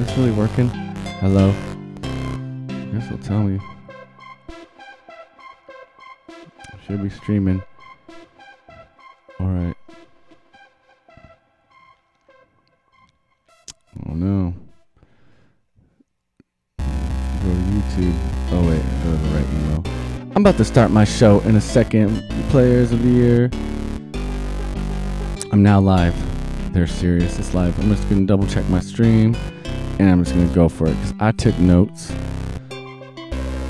this really working? Hello? I guess it'll tell me. Should be streaming. Alright. Oh no. Go to YouTube. Oh wait, go to the right email. I'm about to start my show in a second. Players of the year. I'm now live. They're serious. It's live. I'm just gonna double check my stream, and I'm just gonna go for it because I took notes.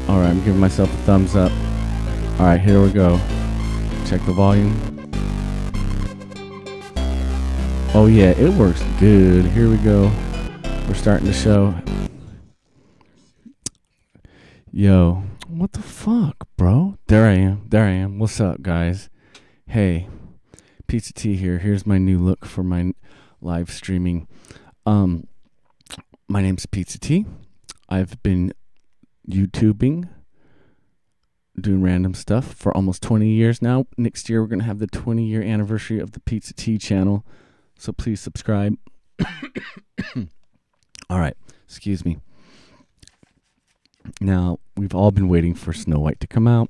All right, I'm giving myself a thumbs up. All right, here we go. Check the volume. Oh yeah, it works good. Here we go. We're starting the show. Yo, what the fuck, bro? There I am. What's up, guys? Hey. Pizza T here. Here's my new look for my live streaming. My name's Pizza T. I've been YouTubing, doing random stuff for almost 20 years now. Next year, we're going to have the 20-year anniversary of the Pizza T channel. So please subscribe. All right. Excuse me. Now, we've all been waiting for Snow White to come out.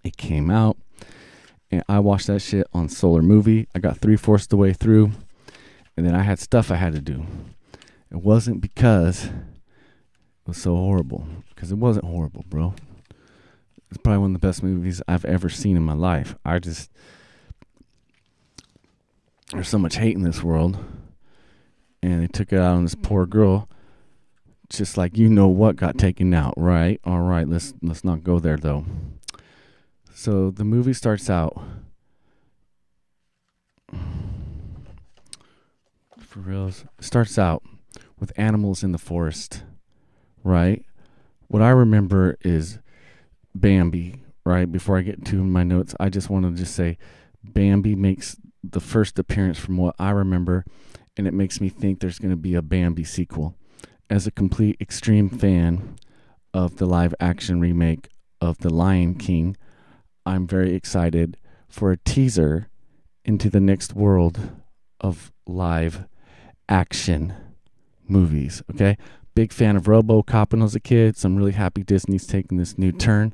It came out. And I watched that shit on Solar Movie. I got 3/4 the way through. And then I had stuff I had to do. It wasn't because it was so horrible. Because it wasn't horrible, bro. It's probably one of the best movies I've ever seen in my life. There's so much hate in this world. And they took it out on this poor girl. Just like you know what got taken out, right? All right, let's not go there, though. So the movie starts out, for reals, with animals in the forest, right? What I remember is Bambi, right? Before I get to my notes, I just want to just say Bambi makes the first appearance from what I remember, and it makes me think there's going to be a Bambi sequel. As a complete extreme fan of the live action remake of The Lion King, I'm very excited for a teaser into the next world of live action movies, okay? Big fan of RoboCop when I was a kid, so I'm really happy Disney's taking this new turn.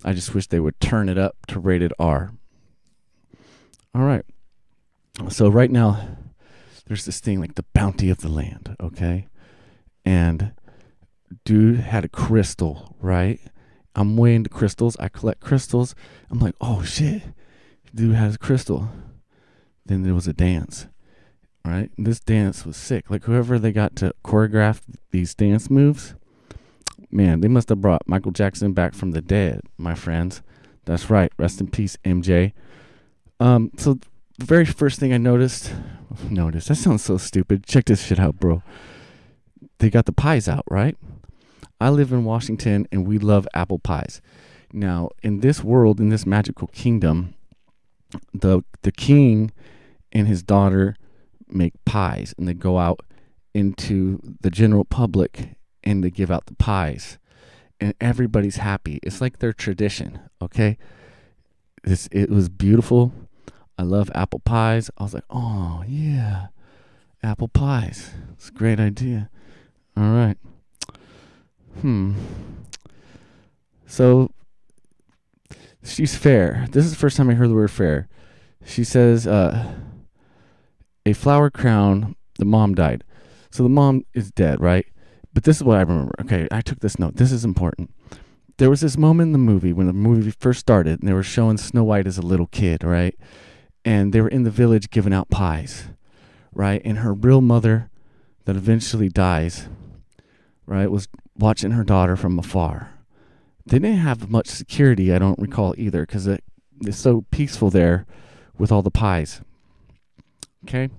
I just wish they would turn it up to rated R. All right. So right now, there's this thing like the bounty of the land, okay? And dude had a crystal, right? I'm way into crystals. I collect crystals. I'm like, oh shit, dude has a crystal. Then there was a dance, right? And this dance was sick. Like whoever they got to choreograph these dance moves, man, they must have brought Michael Jackson back from the dead, my friends. That's right. Rest in peace, MJ. So the very first thing I noticed, that sounds so stupid. Check this shit out, bro. They got the pies out, right? I live in Washington, and we love apple pies. Now, in this world, in this magical kingdom, the king and his daughter make pies, and they go out into the general public, and they give out the pies, and everybody's happy. It's like their tradition, okay? It was beautiful. I love apple pies. I was like, oh, yeah, apple pies. It's a great idea. All right. So she's fair. This is the first time I heard the word fair. She says, a flower crown, the mom died. So the mom is dead, right? But this is what I remember. Okay, I took this note. This is important. There was this moment in the movie when the movie first started, and they were showing Snow White as a little kid, right? And they were in the village giving out pies, right? And her real mother that eventually dies, right, was watching her daughter from afar. They didn't have much security, I don't recall either, because it's so peaceful there with all the pies. Okay?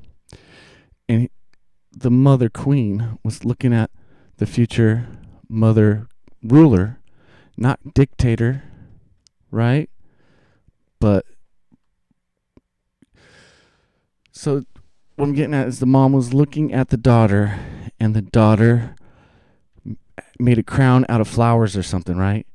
And the mother queen was looking at the future mother ruler, not dictator, right? But so what I'm getting at is the mom was looking at the daughter, and the daughter made a crown out of flowers or something, right?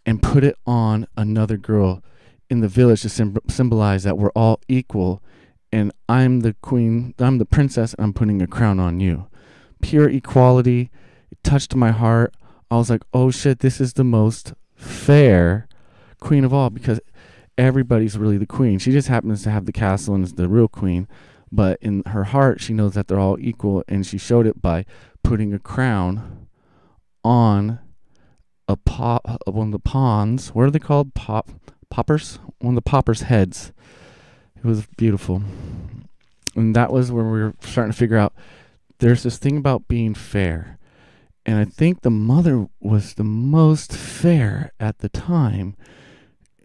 And put it on another girl in the village to symbolize that we're all equal, and I'm the queen, I'm the princess, and I'm putting a crown on you. pure equality. It touched my heart. I was like, oh shit, this is the most fair queen of all, because everybody's really the queen. She just happens to have the castle and is the real queen, but in her heart, she knows that they're all equal, and she showed it by putting a crown on one of the pawns. What are they called? Poppers? One of the poppers' heads. It was beautiful. And that was when we were starting to figure out there's this thing about being fair. And I think the mother was the most fair at the time.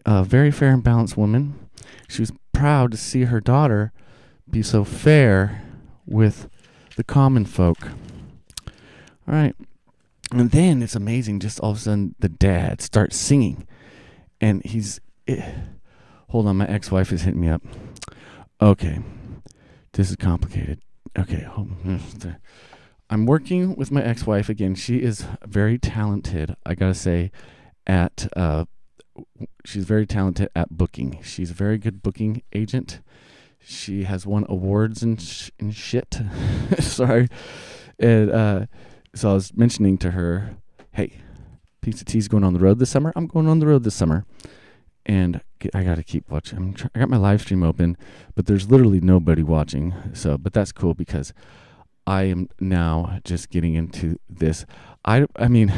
A very fair and balanced woman. She was proud to see her daughter be so fair with the common folk. All right. And then it's amazing. Just all of a sudden, the dad starts singing. And hold on, my ex-wife is hitting me up. Okay. This is complicated. Okay. I'm working with my ex-wife again. She is very talented, I gotta say, she's very talented at booking. She's a very good booking agent. She has won awards and shit. Sorry. And so I was mentioning to her, hey, Pizza T's going on the road this summer. I'm going on the road this summer. And I got to keep watching. I got my live stream open, but there's literally nobody watching. But that's cool because I am now just getting into this. I mean,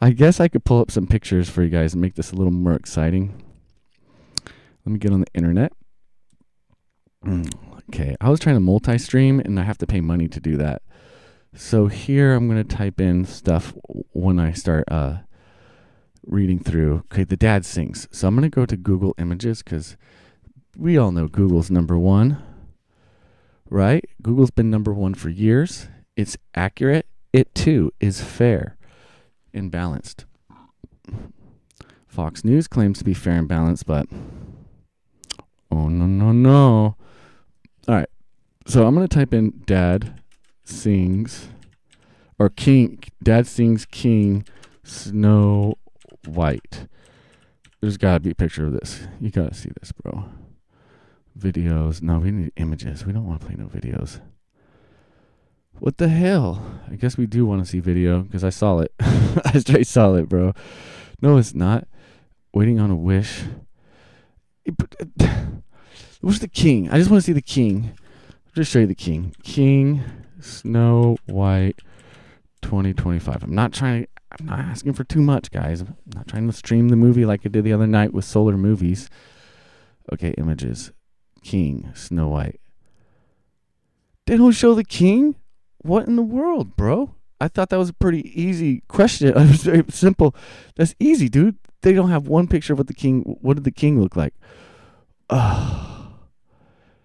I guess I could pull up some pictures for you guys and make this a little more exciting. Let me get on the internet. Okay, I was trying to multi-stream, and I have to pay money to do that. So here I'm going to type in stuff when I start reading through. Okay, the dad sings. So I'm going to go to Google Images because we all know Google's number one, right? Google's been number one for years. It's accurate. It, too, is fair and balanced. Fox News claims to be fair and balanced, but oh, no. All right, so I'm going to type in dad sings, or king, dad sings king Snow White. There's got to be a picture of this. You got to see this, bro. Videos. No, we need images. We don't want to play no videos. What the hell? I guess we do want to see video because I saw it. I straight saw it, bro. No, it's not. Waiting on a wish. Where's the king? I just want to see the king. I'll just show you the king. King Snow White 2025. I'm not asking for too much, guys. I'm not trying to stream the movie like I did the other night with Solar Movies. Okay, images. King Snow White. They don't show the king? What in the world, bro? I thought that was a pretty easy question. It was very simple. That's easy, dude. They don't have one picture of what did the king look like?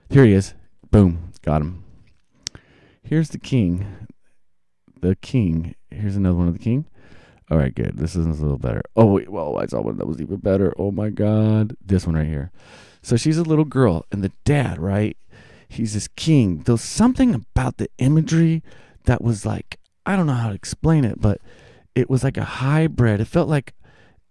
Here he is. Boom. Got him. Here's the king. The king. Here's another one of the king. All right, good. This is a little better. Oh, wait. Well, I saw one that was even better. Oh, my God. This one right here. So she's a little girl, and the dad, right? He's this king. There's something about the imagery that was like, I don't know how to explain it, but it was like a hybrid. It felt like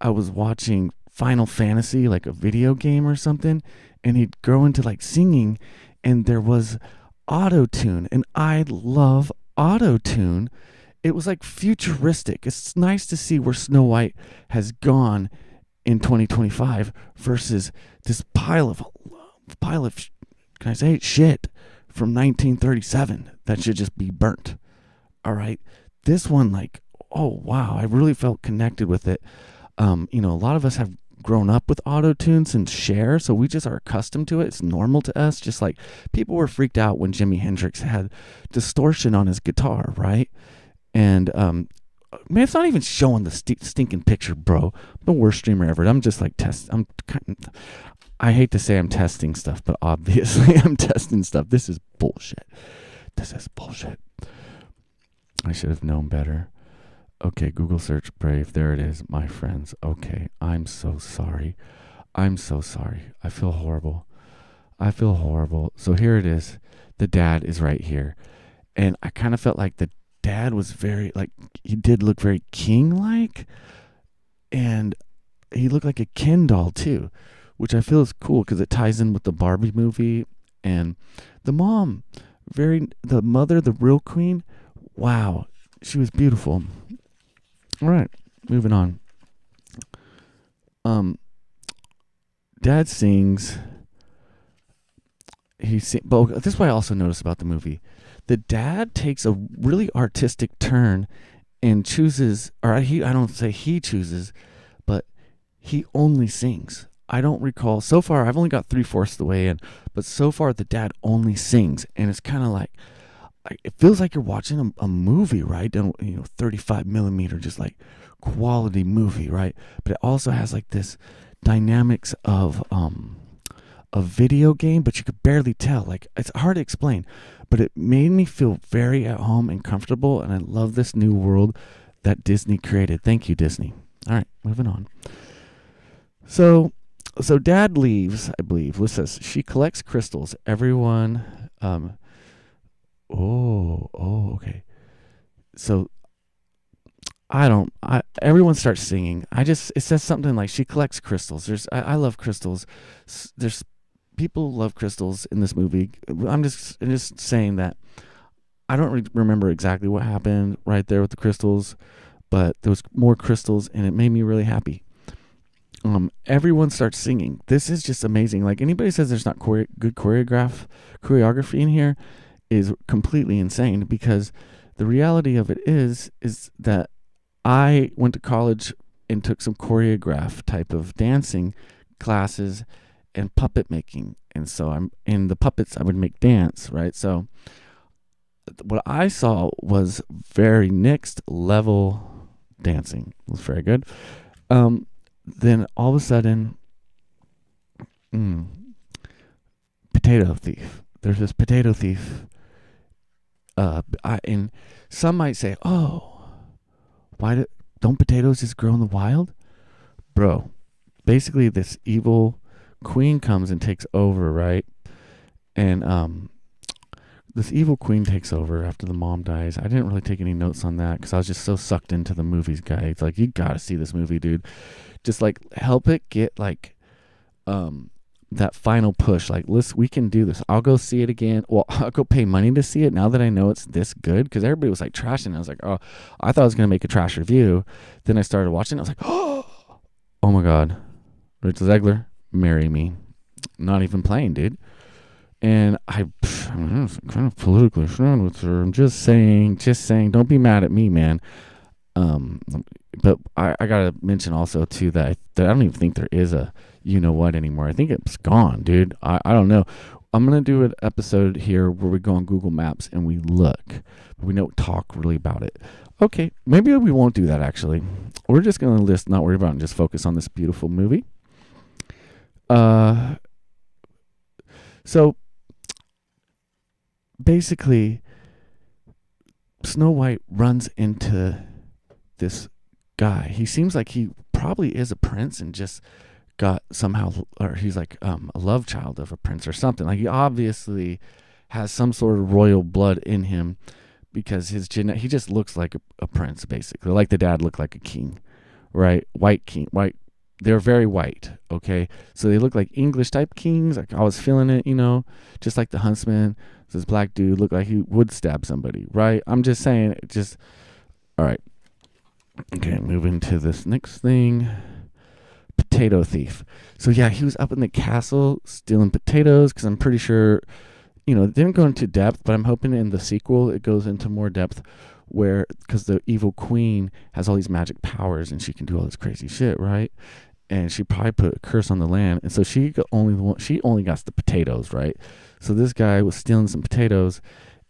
I was watching Final Fantasy, like a video game or something, and he'd grow into like singing, and there was auto-tune, and I love auto-tune. It was like futuristic. It's nice to see where Snow White has gone in 2025 versus this pile of can I say it? Shit from 1937 that should just be burnt. All right. This one, like, oh, wow. I really felt connected with it. A lot of us have grown up with auto-tune since Cher, so we just are accustomed to it. It's normal to us. Just like people were freaked out when Jimi Hendrix had distortion on his guitar, right? And, man, it's not even showing the stinking picture, bro. I'm the worst streamer ever. I'm just like I hate to say I'm testing stuff, but obviously I'm testing stuff. This is bullshit. I should have known better. Okay, Google search Brave. There it is, my friends. Okay, I'm so sorry. I feel horrible. So here it is. The dad is right here. And I kind of felt like the dad was he did look very king-like. And he looked like a Ken doll, too, which I feel is cool because it ties in with the Barbie movie. And the mother, the real queen, wow, she was beautiful. All right, moving on. Dad sings. But this is what I also noticed about the movie. The dad takes a really artistic turn and chooses, or I don't say he chooses, but he only sings. I don't recall. So far, I've only got 3/4 of the way in, but so far the dad only sings, and it's kind of like it feels like you're watching a movie, right? 35 millimeter, just like quality movie, right? But it also has like this dynamics of a video game, but you could barely tell. Like, it's hard to explain, but it made me feel very at home and comfortable, and I love this new world that Disney created. Thank you, Disney. All right, moving on. So Dad leaves, I believe. Liz says she collects crystals. Everyone, okay. So everyone starts singing. It says something like she collects crystals. I love crystals. There's people love crystals in this movie. I'm just saying that I don't remember exactly what happened right there with the crystals, but there was more crystals, and it made me really happy. Everyone starts singing. This is just amazing. Like, anybody says there's not good choreography in here is completely insane, because the reality of it is that I went to college and took some choreograph type of dancing classes and puppet making. And so I'm in the puppets, I would make dance, right? So what I saw was very next level dancing. It was very good. Then all of a sudden, potato thief. There's this potato thief. And some might say, "Oh, don't potatoes just grow in the wild?" Bro, basically this evil queen comes and takes over, right? And this evil queen takes over after the mom dies. I didn't really take any notes on that because I was just so sucked into the movies, guy. It's like, you gotta see this movie, dude. Just like help it get like that final push. Like, listen, we can do this. I'll go see it again. Well, I'll go pay money to see it now that I know it's this good, because everybody was like trashing it. I was like, oh, I thought I was gonna make a trash review. Then I started watching it. I was like, oh my god, Rachel Zegler, marry me. Not even playing, dude. And I'm kind of politically strong with her. I'm just saying, don't be mad at me, man. But I gotta mention also too that I don't even think there is a you know what anymore. I think it's gone, dude. I don't know. I'm gonna do an episode here where we go on Google Maps and we look, but we don't talk really about it. Okay, maybe we won't do that. Actually, we're just gonna not worry about it and just focus on this beautiful movie. So basically, Snow White runs into this guy. He seems like he probably is a prince and just got somehow, or he's like a love child of a prince or something. Like, he obviously has some sort of royal blood in him, because he just looks like a prince, basically. Like the dad looked like a king, right? White king, white. They're very white, okay? So they look like English type kings. Like, I was feeling it, just like the huntsman. This black dude looked like he would stab somebody, right? I'm just saying, all right. Okay, moving to this next thing. Potato thief. So yeah, he was up in the castle stealing potatoes, because I'm pretty sure, it didn't go into depth, but I'm hoping in the sequel it goes into more depth, because the evil queen has all these magic powers and she can do all this crazy shit, right? And she probably put a curse on the land, and so she only got the potatoes, right? So this guy was stealing some potatoes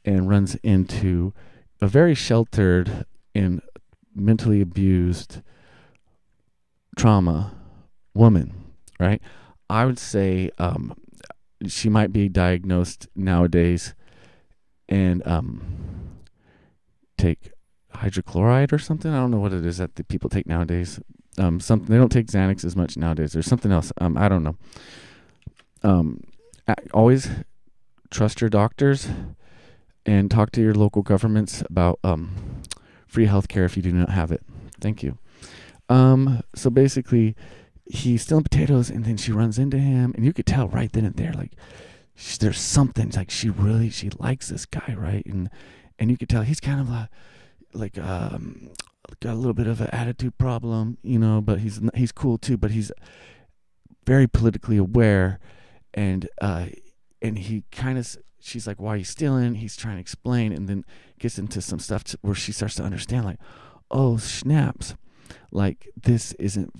and runs into a very sheltered and mentally abused trauma woman, right? I would say she might be diagnosed nowadays and take hydrochloride or something. I don't know what it is that the people take nowadays. Something, they don't take Xanax as much nowadays. There's something else. I don't know. Always trust your doctors and talk to your local governments about free healthcare if you do not have it. Thank you. So basically, he's stealing potatoes, and then she runs into him, and you could tell right then and there, like, there's something, like, she likes this guy, right? and you could tell he's kind of got a little bit of an attitude problem, but he's cool too, but he's very politically aware, and he kind of, she's like, why are you stealing? He's trying to explain, and then gets into some stuff where she starts to understand, like, oh snaps, like this isn't,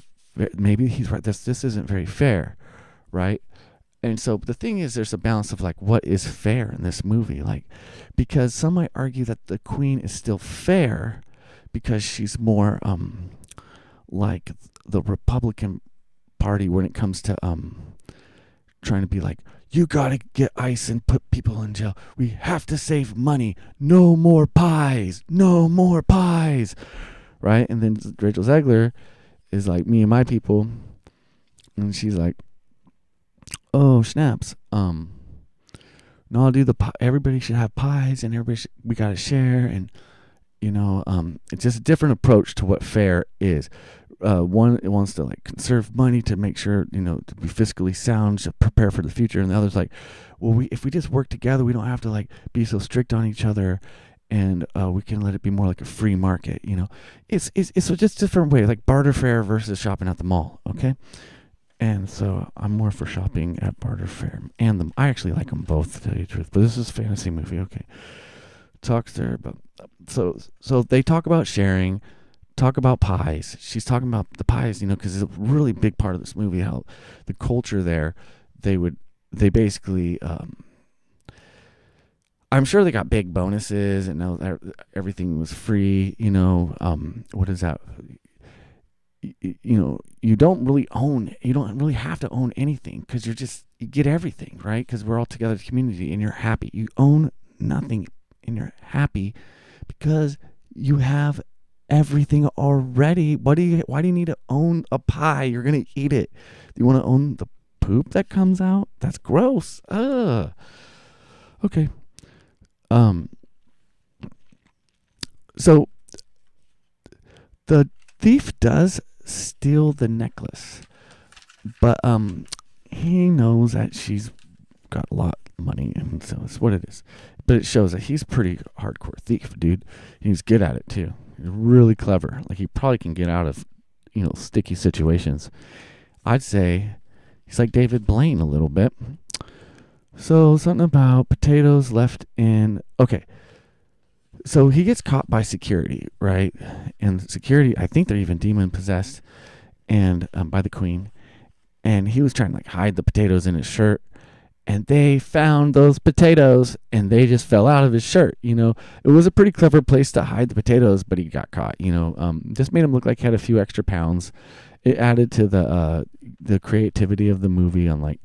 maybe he's right, this isn't very fair, right? And so the thing is, there's a balance of like, what is fair in this movie? Like, because some might argue that the queen is still fair because she's more like the Republican Party when it comes to trying to be like, you gotta get ICE and put people in jail. We have to save money. No more pies. No more pies. Right? And then Rachel Zegler is like, me and my people. And she's like, oh snaps, no, dude, everybody should have pies, and we gotta share, and it's just a different approach to what fair is. One, it wants to like conserve money to make sure, to be fiscally sound, to prepare for the future, and the other's like, well, if we just work together, we don't have to like be so strict on each other, and we can let it be more like a free market. It's just a different way, like barter fair versus shopping at the mall. Okay. And so I'm more for shopping at barter fair, and I actually like them both, to tell you the truth. But this is a fantasy movie, okay? Talks there, but so they talk about sharing, talk about pies. She's talking about the pies, because it's a really big part of this movie. How the culture there, they basically, I'm sure they got big bonuses, and everything was free. What is that? You don't really have to own anything, because you get everything, right? Because we're all together as a community, and you're happy. You own nothing, and you're happy because you have everything already. Why do you need to own a pie? You're gonna eat it. Do you want to own the poop that comes out? That's gross. Ugh. Okay. So the thief does steal the necklace, but he knows that she's got a lot of money, and so it's what it is. But it shows that he's pretty hardcore thief, dude. He's good at it too. He's really clever. Like, he probably can get out of sticky situations. I'd say he's like David Blaine a little bit. So something about potatoes left in. Okay. So he gets caught by security, right? And security, I think they're even demon possessed, and by the queen. And he was trying to like hide the potatoes in his shirt, and they found those potatoes, and they just fell out of his shirt. It was a pretty clever place to hide the potatoes, but he got caught. Just made him look like he had a few extra pounds. It added to the creativity of the movie on like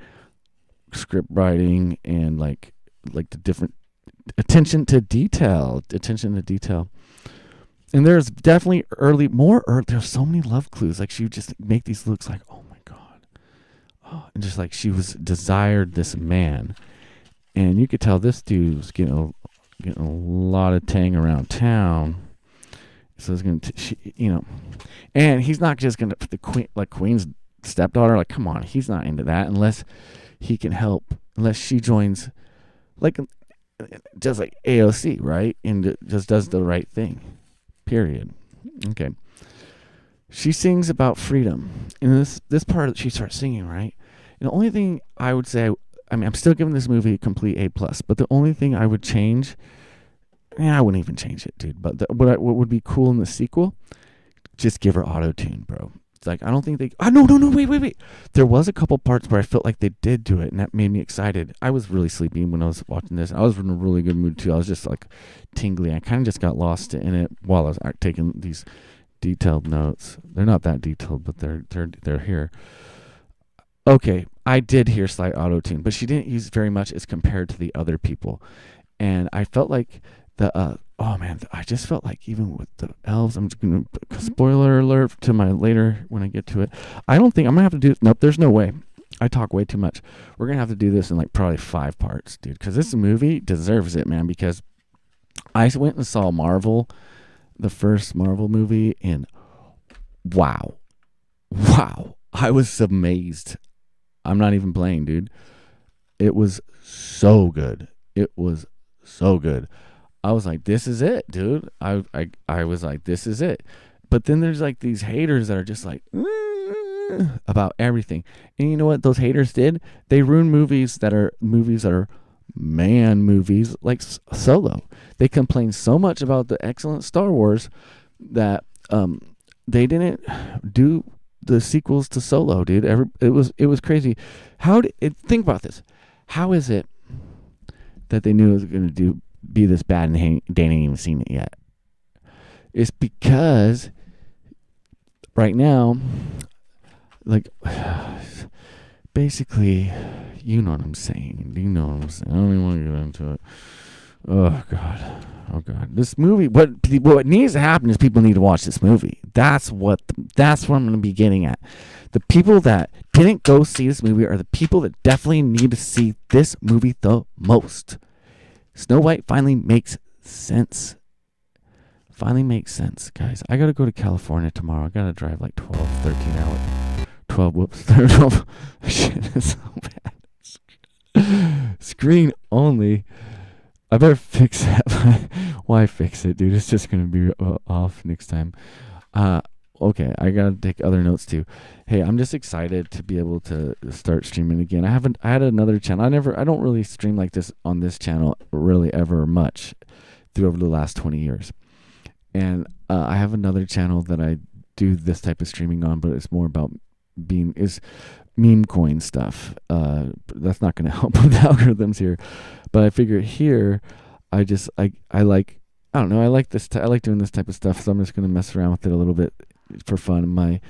script writing and like the different attention to detail. And there's definitely there's so many love clues. Like, she would just make these looks like, oh my God. Oh, and just like she was desired this man. And you could tell this dude was getting a lot of tang around town. So it's going to, and he's not just going to, the queen's stepdaughter, like, come on, he's not into that unless he can help, unless she joins, like, just like AOC, right? And just does the right thing. Period. Okay. She sings about freedom. In this part, she starts singing, right? And the only thing I would say, I'm still giving this movie a complete A+, but the only thing I would change, I wouldn't even change it, dude. But what would be cool in the sequel, just give her auto-tune, bro. Like, I don't think they, no, wait. There was a couple parts where I felt like they did do it, and that made me excited. I was really sleepy when I was watching this. I was in a really good mood too. I was just like tingly. I kind of just got lost in it while I was taking these detailed notes. They're not that detailed, but they're here. Okay, I did hear slight auto-tune, but she didn't use very much as compared to the other people. And I felt like I just felt like even with the elves, I'm just going to, spoiler alert to my later when I get to it. I don't think I'm going to have to do, nope, there's no way. I talk way too much. We're going to have to do this in like probably 5 parts, dude, because this movie deserves it, man, because I went and saw Marvel, the first Marvel movie, and wow, I was amazed. I'm not even playing, dude. It was so good. I was like, this is it, dude. I was like, this is it. But then there's like these haters that are just like about everything. And you know what those haters did? They ruined movies that are man movies like Solo. They complained so much about the excellent Star Wars that they didn't do the sequels to Solo, dude. It was crazy. Think about this? How is it that they knew it was going to be this bad and they ain't even seen it yet? It's because right now, like, basically, you know what I'm saying. Do you know what I'm saying? I don't even want to get into it. Oh God. This movie. What needs to happen is people need to watch this movie. That's what I'm going to be getting at. The people that didn't go see this movie are the people that definitely need to see this movie the most. Snow White finally makes sense. Guys. I got to go to California tomorrow. I got to drive like 12, 13 hours. 12. Shit, it's so bad. Screen only. I better fix that. Why fix it, dude? It's just going to be off next time. Okay, I got to take other notes too. Hey, I'm just excited to be able to start streaming again. I had another channel. I don't really stream like this on this channel really ever much through over the last 20 years. And I have another channel that I do this type of streaming on, but it's more about is meme coin stuff. That's not going to help with the algorithms here, but I figure here, I like this. I like doing this type of stuff, so I'm just going to mess around with it a little bit for fun. My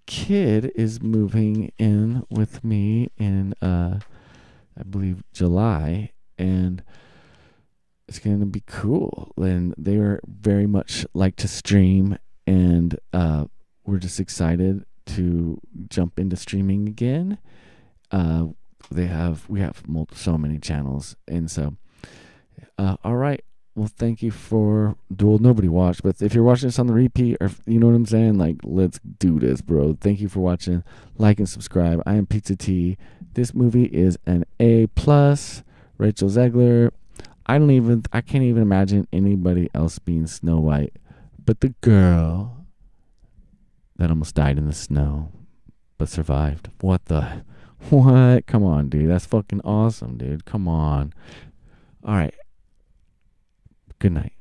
kid is moving in with me in I believe July, and it's going to be cool. And they are very much like to stream, and we're just excited to jump into streaming again. We have so many channels, and so all right. Well, thank you for nobody watched, but if you're watching this on the repeat, or you know what I'm saying, like, let's do this, bro. Thank you for watching. Like and subscribe. I am Pizza T. This movie is an A+. Rachel Zegler. I can't even imagine anybody else being Snow White, but the girl that almost died in the snow, but survived. What? Come on, dude. That's fucking awesome, dude. Come on. All right. Good night.